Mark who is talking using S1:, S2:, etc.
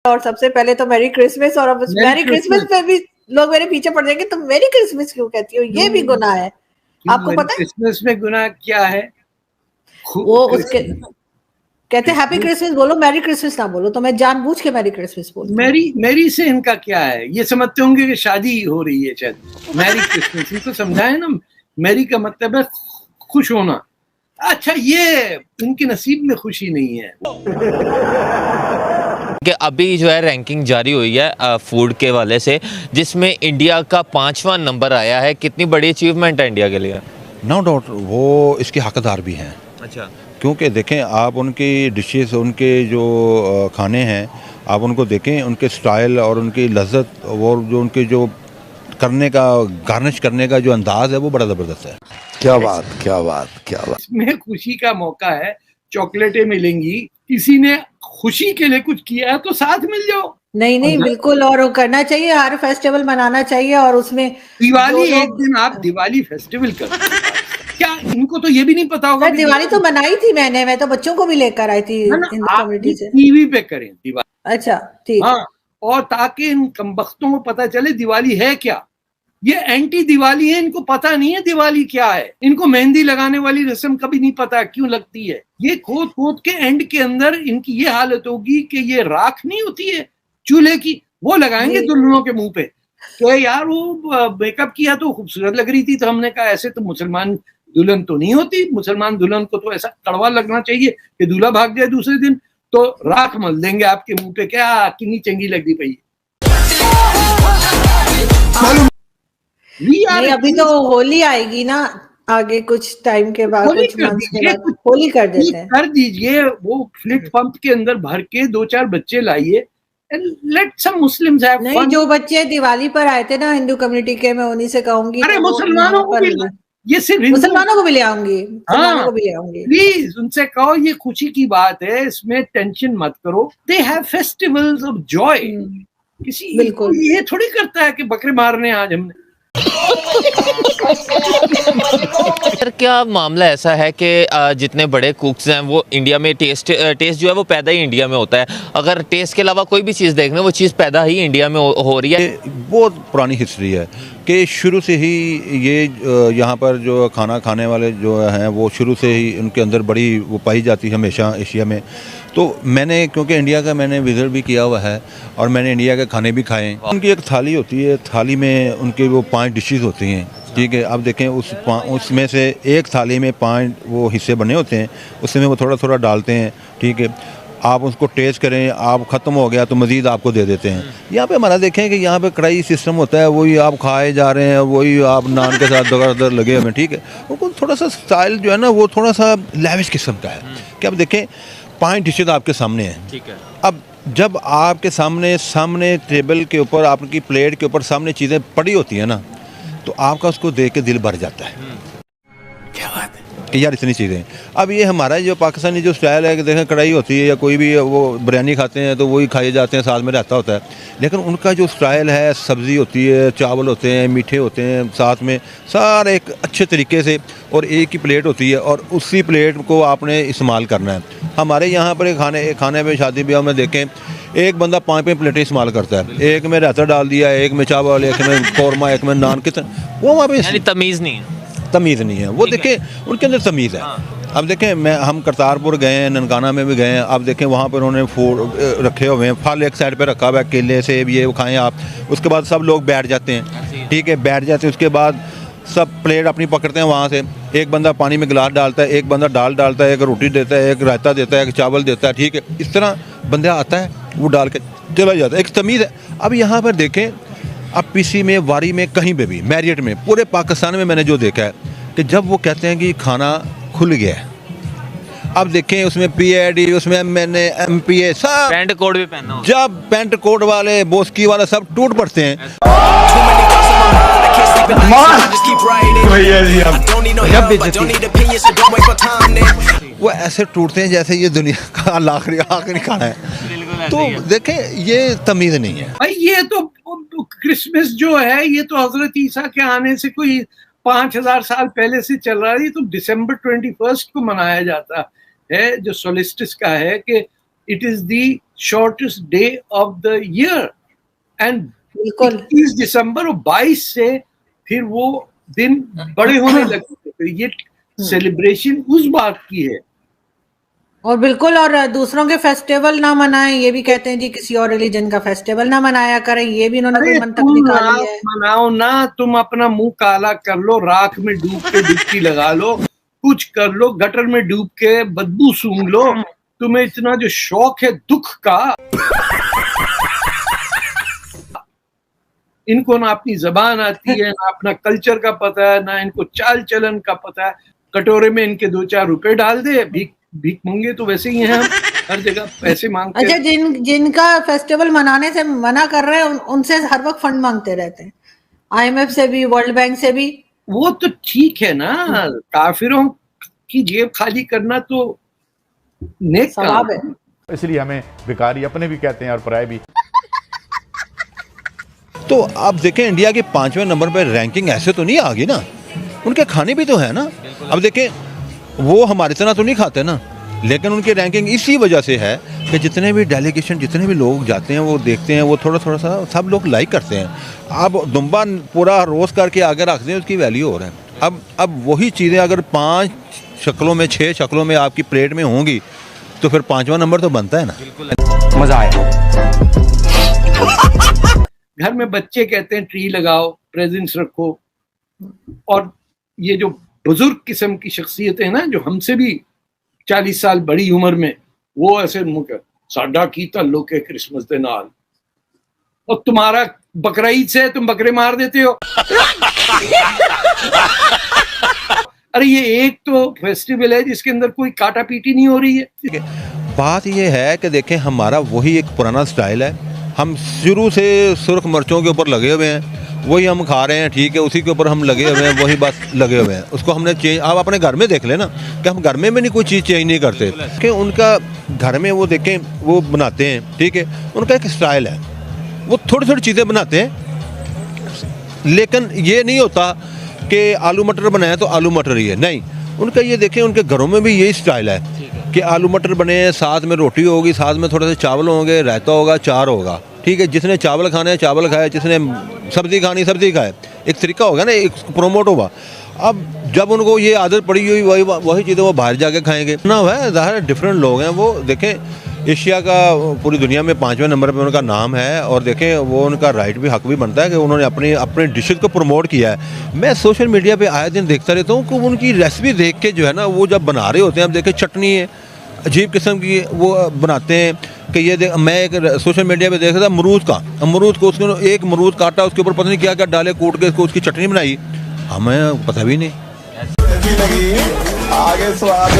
S1: और सबसे पहले तो मैरी क्रिसमस, और अब मैरी क्रिसमस पे भी लोग मेरे पीछे पड़ जाएंगे, तुम मैरी क्रिसमस क्यों कहती हो, ये भी गुनाह है, आपको पता है?
S2: क्रिसमस में गुनाह क्या है?
S1: वो उसके कहते हैप्पी क्रिसमस बोलो, मैरी क्रिसमस ना बोलो, तो मैं जानबूझ के मैरी क्रिसमस बोलती हूँ।
S2: मैरी से इनका क्या है? ये समझते होंगे कि शादी हो रही है शायद। मैरी क्रिसमस इनको समझाए ना, मैरी का मतलब है खुश होना। अच्छा, ये उनके नसीब में खुशी नहीं है
S3: कि अभी जो है रैंकिंग जारी हुई है फूड के वाले से, जिसमें इंडिया का 5वां नंबर आया है। कितनी बड़ी अचीवमेंट है इंडिया के लिए?
S4: नो डाउट वो इसके हकदार भी हैं।
S3: अच्छा,
S4: क्योंकि देखें आप उनकी डिशेस, उनके जो खाने हैं, आप उनको देखें, उनके स्टाइल और उनकी लज्जत और जो उनके जो करने का, गार्निश करने का जो अंदाज है वो बड़ा ज़बरदस्त है।
S5: क्या बात, क्या बात, क्या बात।
S2: इसमें खुशी का मौका है, चॉकलेटें मिलेंगी, किसी ने खुशी के लिए कुछ किया है तो साथ मिल जाओ।
S1: नहीं बिल्कुल, और वो करना चाहिए, हर फेस्टिवल मनाना चाहिए, और उसमें
S2: दिवाली एक दिन आप दिवाली फेस्टिवल करो। क्या इनको तो ये भी नहीं पता होगा?
S1: दिवाली तो मनाई थी मैंने, मैं तो बच्चों को भी लेकर आई थी कम्युनिटी से।
S2: टीवी पे करें दिवाली।
S1: अच्छा ठीक।
S2: हाँ, और ताकि इन कमबख्तों को पता चले दिवाली है क्या। ये एंटी दिवाली है, इनको पता नहीं है दिवाली क्या है। इनको मेहंदी लगाने वाली रस्म कभी नहीं पता क्यों लगती है। ये खोद खोद के एंड के अंदर इनकी ये हालत होगी कि ये राख नहीं होती है चूल्हे की, वो लगाएंगे दुल्हनों के मुंह पे। तो यार वो मेकअप किया तो खूबसूरत लग रही थी, तो हमने कहा ऐसे तो मुसलमान दुल्हन तो नहीं होती। मुसलमान दुल्हन को तो ऐसा कड़वा लगना चाहिए कि दूल्हा भाग जाए दूसरे दिन, तो राख मल देंगे आपके मुंह पे। क्या कितनी चंगी लगती पई।
S1: नहीं, अभी तो होली आएगी ना आगे कुछ टाइम के बाद, कुछ मंथ्स के बाद होली कर देते हैं।
S2: कर दीजिए, वो फ्लिट पंप के अंदर भर के 2-4 बच्चे लाइए, let some Muslims have fun.
S1: नहीं, जो बच्चे दिवाली पर आए थे ना हिंदू कम्युनिटी के, मैं उन्हीं से कहूंगी।
S2: अरे मुसलमानों को भी, ये सिर्फ
S1: मुसलमानों को भी ले आऊंगी, मुसलमानों को भी ले आऊंगी।
S2: प्लीज उनसे कहो ये खुशी की बात है, इसमें टेंशन मत करो। They have festivals of Joy. किसी बिल्कुल ये थोड़ी करता है कि बकरे मारने आज हमने।
S3: सर क्या मामला ऐसा है कि जितने बड़े कुक्स हैं वो इंडिया में टेस्ट जो है वो पैदा ही इंडिया में होता है। अगर टेस्ट के अलावा कोई भी चीज़ देख लें, वो चीज़ पैदा ही इंडिया में हो रही है।
S4: बहुत पुरानी हिस्ट्री है कि शुरू से ही ये यहाँ पर जो खाना खाने वाले जो हैं वो शुरू से ही उनके अंदर बड़ी वो पाई जाती है हमेशा एशिया में। तो मैंने, क्योंकि इंडिया का मैंने विजिट भी किया हुआ है और मैंने इंडिया के खाने भी खाए। उनकी एक थाली होती है, थाली में उनके वो 5 डिशेस होती हैं, ठीक है। अब देखें उसमें से एक थाली में 5 वो हिस्से बने होते हैं, उसमें वो थोड़ा थोड़ा डालते हैं, ठीक है। आप उसको टेस्ट करें, आप ख़त्म हो गया तो मज़ीद आपको दे देते हैं। यहाँ पे हमारा देखें कि यहाँ पे कढ़ाई सिस्टम होता है, वही आप खाए जा रहे हैं, वही आप नान के साथ दर लगे हुए हैं, ठीक है। वो थोड़ा सा स्टाइल जो है ना वो थोड़ा सा लेविश किस्म का है कि अब देखें 5 डिशेज आपके सामने हैं, ठीक है। अब जब आपके सामने टेबल के ऊपर, आपकी प्लेट के ऊपर सामने चीज़ें पड़ी होती हैं ना, तो आपका उसको देख के दिल भर जाता है। क्या बात है कि यार इतनी चीज़ें। अब ये हमारा जो पाकिस्तानी जो स्टाइल है कि देखें कढ़ाई होती है या कोई भी वो बिरयानी खाते हैं तो वही खाए जाते हैं, साथ में रहता होता है। लेकिन उनका जो स्टाइल है, सब्ज़ी होती है, चावल होते हैं, मीठे होते हैं, साथ में सारे एक अच्छे तरीके से, और एक ही प्लेट होती है और उसी प्लेट को आपने इस्तेमाल करना है। हमारे यहाँ पर खाने में शादी ब्याह में देखें एक बंदा 5 प्लेटें इस्तेमाल करता है, एक में रायता डाल दिया, एक में चावल, एक में कौरमा, एक में नान, कितना वो वहाँ पे
S3: तमीज़ नहीं है
S4: वो देखें उनके अंदर तमीज़ है। अब देखें हम करतारपुर गए हैं, ननकाना में भी गए हैं, अब देखें वहाँ पर उन्होंने फूड रखे हुए हैं, फल एक साइड पे रखा हुआ है, केले सेब ये खाएं आप। उसके बाद सब लोग बैठ जाते हैं, ठीक है, बैठ जाते हैं। उसके बाद सब प्लेट अपनी पकड़ते हैं, वहाँ से एक बंदा पानी में गिलास डालता है, एक बंदा दाल डालता है, एक रोटी देता है, एक रायता देता है, एक चावल देता है, ठीक है। इस तरह बंदा आता है, वो डाल के चला जाता है, एक तमीज़ है। अब यहाँ पर देखें, अब पीसी में, वारी में, कहीं पे भी, मैरियट में, पूरे पाकिस्तान में मैंने जो देखा है कि जब वो कहते हैं कि खाना खुल गया है, अब देखें उसमें PID, उसमें मैंने MPA सब
S3: पैंट कोट भी पहना हो,
S4: जब पैंट कोट वाले, बोस्की वाला सब टूट पड़ते हैं। वो ऐसे टूटते हैं जैसे ये दुनिया का आखिरी खाना है। तो देखें ये तमीज़ नहीं है
S2: भाई। ये तो क्रिसमस जो है ये तो हजरत ईसा के आने से कोई 5000 साल पहले से चल रहा है। ये तो December 21 को मनाया जाता है, जो सोलिस्टिस का है, कि it is the shortest day of the year and
S1: बिल्कुल
S2: 21 दिसंबर और 22 से फिर वो दिन बड़े होने लगे। तो ये सेलिब्रेशन उस बात की है।
S1: और बिल्कुल, और दूसरों के फेस्टिवल ना मनाएं, ये भी कहते हैं जी किसी और रिलीजन का फेस्टिवल ना मनाया करें, ये भी इन्होंने कोई मंतक
S2: तुम
S1: निकाली है।
S2: मनाओ ना, तुम अपना मुंह काला कर लो, राख में डूब के डुबकी लगा लो, कुछ कर लो, गटर में डूब के बदबू सूंघ लो। तुम्हें इतना जो शौक है दुख का, इनको ना अपनी जबान आती है, ना अपना कल्चर का पता है, ना इनको चाल चलन का पता है। कटोरे में इनके 2-4 रुपए डाल दे, भीख मंगे तो वैसे ही हैं हम, हर जगह पैसे मांगते हैं।
S1: अच्छा, जिनका फेस्टिवल मनाने से मना कर रहे हैं उनसे हर वक्त फंड मांगते रहते हैं, IMF से भी, वर्ल्ड बैंक से भी।
S2: वो तो ठीक है ना, काफिरों की जेब खाली करना तो नेक काम है।
S6: इसलिए हमें भिखारी अपने भी कहते हैं और पराये भी।
S4: तो आप देखें इंडिया के 5वें नंबर पर रैंकिंग ऐसे तो नहीं आ गई ना, उनके खाने भी तो है ना। अब देखें वो हमारे तरह तो नहीं खाते ना, लेकिन उनकी रैंकिंग इसी वजह से है कि जितने भी डेलीगेशन, जितने भी लोग जाते हैं वो देखते हैं, वो थोड़ा थोड़ा सा सब लोग लाइक करते हैं। अब दुम्बा पूरा रोस्ट करके आगे रख दें, उसकी वैल्यू हो रहा है। अब वही चीज़ें अगर 5 शक्लों में, 6 शक्लों में आपकी प्लेट में होंगी तो फिर 5वां नंबर तो बनता है ना।
S5: मजा आया।
S2: घर में बच्चे कहते हैं ट्री लगाओ, प्रेजेंट्स रखो, और ये जो बुजुर्ग किस्म की शख्सियतें हैं ना, जो हमसे भी 40 साल बड़ी उम्र में, वो ऐसे मुझे साडा की ताल्लुक है क्रिसमस के नाल, और तुम्हारा बकरा ईद से तुम बकरे मार देते हो। अरे ये एक तो फेस्टिवल है जिसके अंदर कोई काटा पीटी नहीं हो रही है।
S4: बात ये है कि देखें हमारा वही एक पुराना स्टाइल है, हम शुरू से सुर्ख मिर्चों के ऊपर लगे हुए हैं, वही हम खा रहे हैं, ठीक है, उसी के ऊपर हम लगे हुए हैं, वही बस लगे हुए हैं। उसको हमने चेंज, आप अपने घर में देख लेना कि हम घर में भी नहीं कोई चीज़ चेंज नहीं करते कि उनका घर में वो देखें वो बनाते हैं, ठीक है, उनका एक स्टाइल है, वो थोड़ी थोड़ी चीज़ें बनाते हैं। लेकिन ये नहीं होता कि आलू मटर बनाया तो आलू मटर ही है, नहीं, उनका ये देखें उनके घरों में भी यही स्टाइल है कि आलू मटर बने, साथ में रोटी होगी, साथ में थोड़े से चावल होंगे, रायता होगा, चार होगा, ठीक है। जिसने चावल खाने चावल खाए, जिसने सब्ज़ी खानी सब्ज़ी खाए, एक तरीका होगा ना, एक प्रोमोट होगा। अब जब उनको ये आदत पड़ी हुई वही चीज़ें वो बाहर जाके खाएंगे ना, है ज़ाहिर डिफरेंट लोग हैं वो। देखें एशिया का पूरी दुनिया में 5वें नंबर पे उनका नाम है, और देखें वो उनका राइट भी, हक भी बनता है कि उन्होंने अपनी डिशेज को प्रमोट किया है। मैं सोशल मीडिया पे आए दिन देखता रहता हूँ कि उनकी रेसिपी देख के जो है ना, वो जब बना रहे होते हैं, अब देखें चटनी है अजीब किस्म की वो बनाते हैं कि ये मैं एक सोशल मीडिया पे देख रहा था अमरूद को उसको एक अमरूद काटा, उसके ऊपर पता नहीं क्या क्या डाले, कूट के उसको उसकी चटनी बनाई, हमें पता भी नहीं।
S5: आगे स्वाद